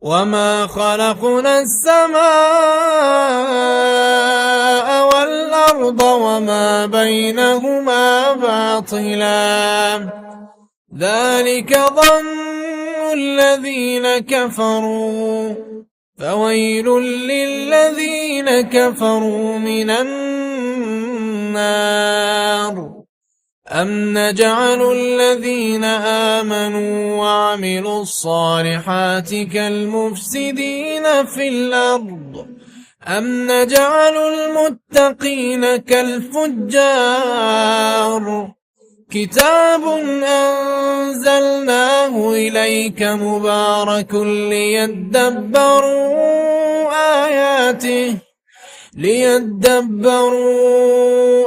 وما خلقنا السماء والأرض وما بينهما باطلا ذلك ظن الذين كفروا فويل للذين كفروا من النار أم نجعل الذين آمنوا وعملوا الصالحات كالمفسدين في الأرض أم نجعل المتقين كالفجار كتاب أنزلناه إليك مبارك ليدبروا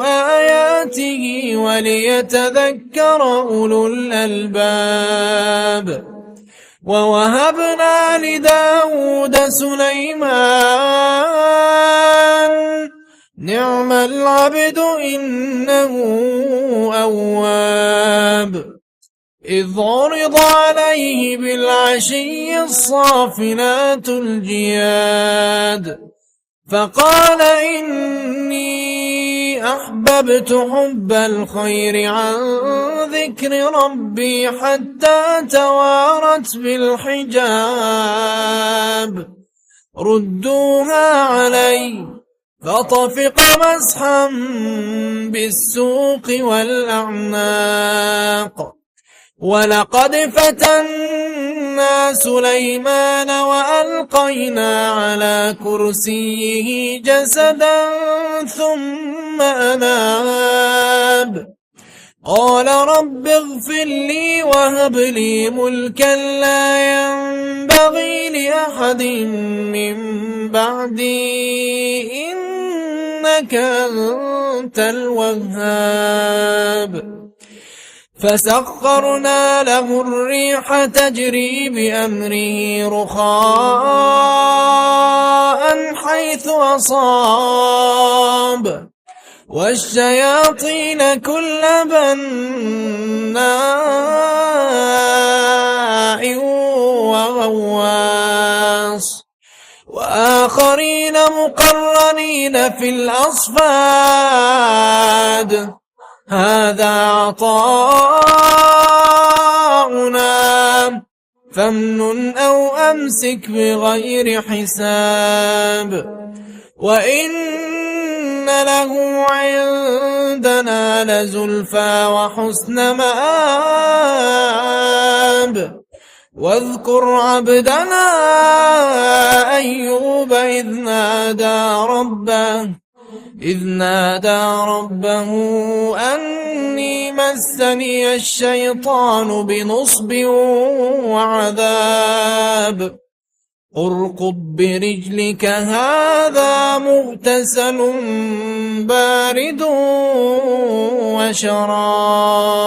آياته وليتذكر أولو الألباب ووهبنا لداود سليمان نعم العبد إنه أواب إذ عرض عليه بالعشي الصافنات الجياد فقال إني أحببت حب الخير عن ذكر ربي حتى توارت بالحجاب ردوها علي فطفق مسحا بالسوق والأعناق ولقد فتنا سليمان وألقينا على كرسيه جسدا ثم أناب قال رب اغفر لي وهب لي ملكا لا ينبغي لأحد من بعدي إنك أنت الوهاب فسخرنا له الريح تجري بأمره رخاء حيث أصاب والشياطين كل بناء وغواص وآخرين مقرنين في الأصفاد هذا عطاؤنا فامنن أو أمسك بغير حساب وإن له عندنا لزلفى وحسن مآب واذكر عبدنا أيوب إذ نادى ربه أني مسني الشيطان بنصب وعذاب اركض برجلك هذا مغتسل بارد وشراب